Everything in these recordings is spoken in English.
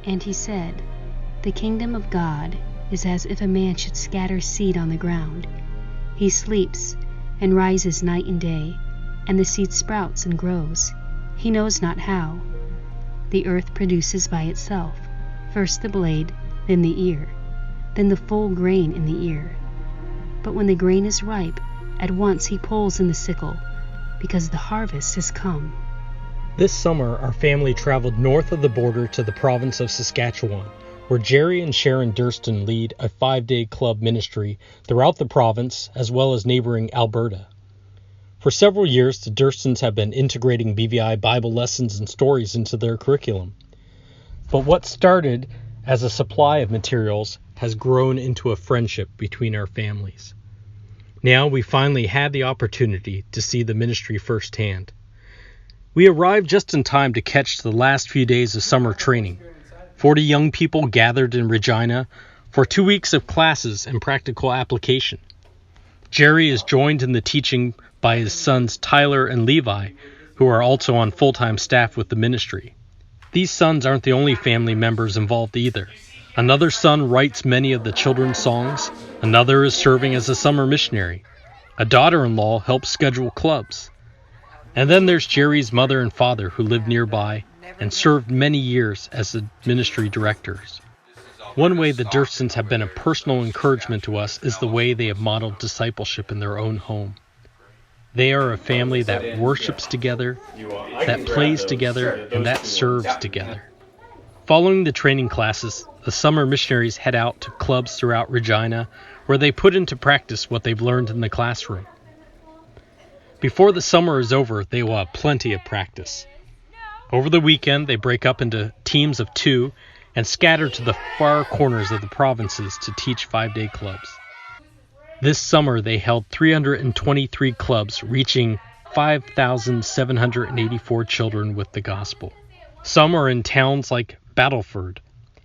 And he said, The kingdom of God is as if a man should scatter seed on the ground. He sleeps and rises night and day, and the seed sprouts and grows. He knows not how. The earth produces by itself, first the blade, then the ear, then the full grain in the ear. But when the grain is ripe, at once he pulls in the sickle, because the harvest has come. This summer, our family traveled north of the border to the province of Saskatchewan, where Jerry and Sharon Durston lead a 5-day club ministry throughout the province as well as neighboring Alberta. For several years, the Durstons have been integrating BVI Bible lessons and stories into their curriculum. But what started as a supply of materials has grown into a friendship between our families. Now we finally had the opportunity to see the ministry firsthand. We arrived just in time to catch the last few days of summer training. 40 young people gathered in Regina for 2 weeks of classes and practical application. Jerry is joined in the teaching by his sons Tyler and Levi, who are also on full-time staff with the ministry. These sons aren't the only family members involved either. Another son writes many of the children's songs. Another is serving as a summer missionary. A daughter-in-law helps schedule clubs. And then there's Jerry's mother and father, who live nearby and served many years as the ministry directors. One way the Durstons have been a personal encouragement to us is the way they have modeled discipleship in their own home. They are a family that worships together, that plays together, and that serves together. Following the training classes, the summer missionaries head out to clubs throughout Regina, where they put into practice what they've learned in the classroom. Before the summer is over, they will have plenty of practice. Over the weekend, they break up into teams of 2 and scatter to the far corners of the provinces to teach 5-day clubs. This summer, they held 323 clubs, reaching 5,784 children with the gospel. Some are in towns like Battleford,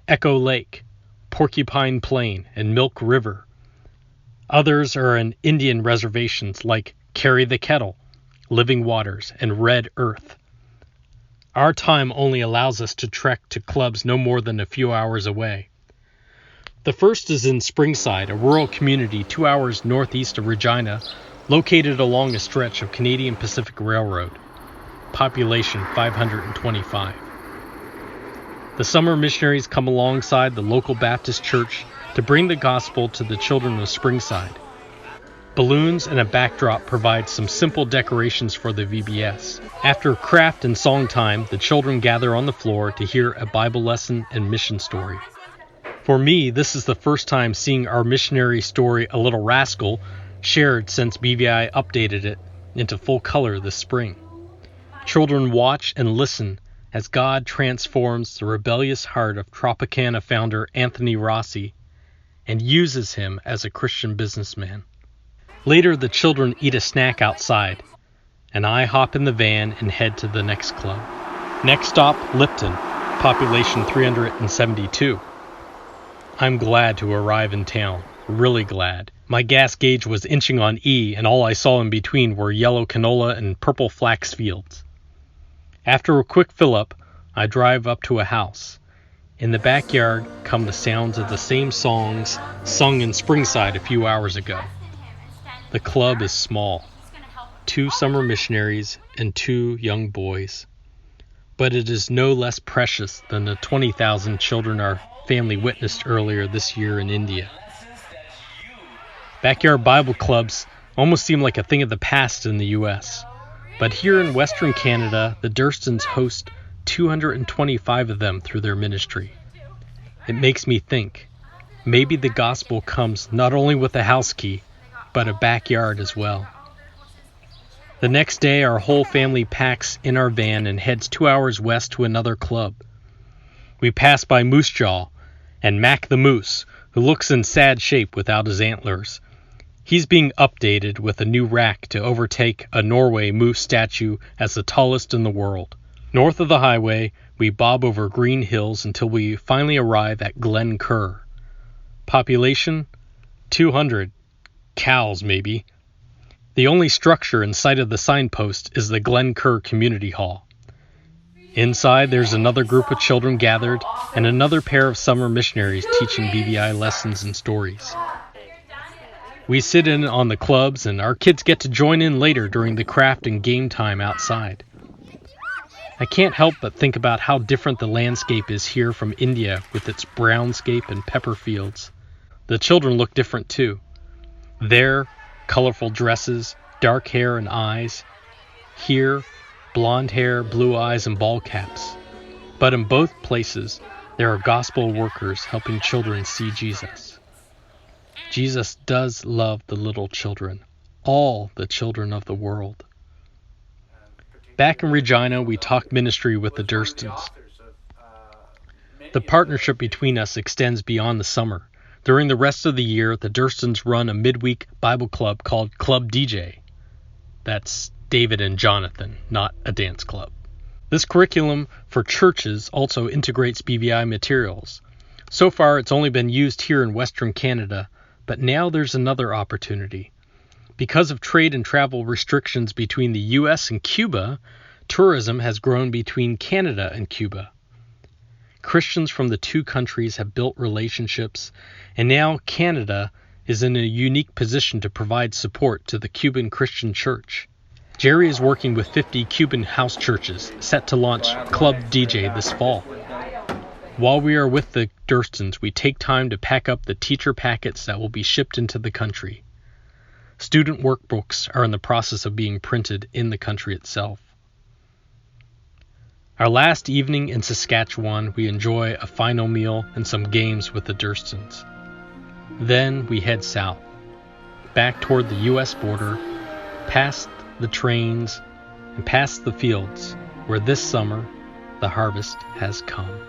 Echo Lake, Porcupine Plain, and Milk River. Others are in Indian reservations like Carry the Kettle, Living Waters, and Red Earth. Our time only allows us to trek to clubs no more than a few hours away. The first is in Springside, a rural community 2 hours northeast of Regina, located along a stretch of Canadian Pacific Railroad. Population 525. The summer missionaries come alongside the local Baptist church to bring the gospel to the children of Springside. Balloons and a backdrop provide some simple decorations for the VBS. After craft and song time, the children gather on the floor to hear a Bible lesson and mission story. For me, this is the first time seeing our missionary story, A Little Rascal, shared since BVI updated it into full color this spring. Children watch and listen as God transforms the rebellious heart of Tropicana founder Anthony Rossi and uses him as a Christian businessman. Later, the children eat a snack outside, and I hop in the van and head to the next club. Next stop, Lipton, population 372. I'm glad to arrive in town, really glad. My gas gauge was inching on E, and all I saw in between were yellow canola and purple flax fields. After a quick fill-up, I drive up to a house. In the backyard come the sounds of the same songs sung in Springside a few hours ago. The club is small, 2 summer missionaries and 2 young boys. But it is no less precious than the 20,000 children our family witnessed earlier this year in India. Backyard Bible clubs almost seem like a thing of the past in the U.S. But here in Western Canada, the Durstons host 225 of them through their ministry. It makes me think, maybe the gospel comes not only with a house key, but a backyard as well. The next day, our whole family packs in our van and heads 2 hours west to another club. We pass by Moose Jaw and Mac the Moose, who looks in sad shape without his antlers. He's being updated with a new rack to overtake a Norway moose statue as the tallest in the world. North of the highway, we bob over green hills until we finally arrive at Glen Kerr. Population? 200. Cows, maybe. The only structure in sight of the signpost is the Glen Kerr Community Hall. Inside, there's another group of children gathered and another pair of summer missionaries teaching BVI lessons and stories. We sit in on the clubs, and our kids get to join in later during the craft and game time outside. I can't help but think about how different the landscape is here from India with its brownscape and pepper fields. The children look different too. There, colorful dresses, dark hair and eyes. Here, blonde hair, blue eyes, and ball caps. But in both places, there are gospel workers helping children see Jesus. Jesus does love the little children, all the children of the world. Back in Regina, we talk ministry with the Durstons. The partnership between us extends beyond the summer. During the rest of the year, the Durstons run a midweek Bible club called Club DJ. That's David and Jonathan, not a dance club. This curriculum for churches also integrates BVI materials. So far, it's only been used here in Western Canada, but now there's another opportunity. Because of trade and travel restrictions between the U.S. and Cuba, tourism has grown between Canada and Cuba. Christians from the two countries have built relationships, and now Canada is in a unique position to provide support to the Cuban Christian Church. Jerry is working with 50 Cuban house churches, set to launch Club DJ this fall. While we are with the Durstons, we take time to pack up the teacher packets that will be shipped into the country. Student workbooks are in the process of being printed in the country itself. Our last evening in Saskatchewan, we enjoy a final meal and some games with the Durstons. Then we head south, back toward the U.S. border, past the trains, and past the fields, where this summer the harvest has come.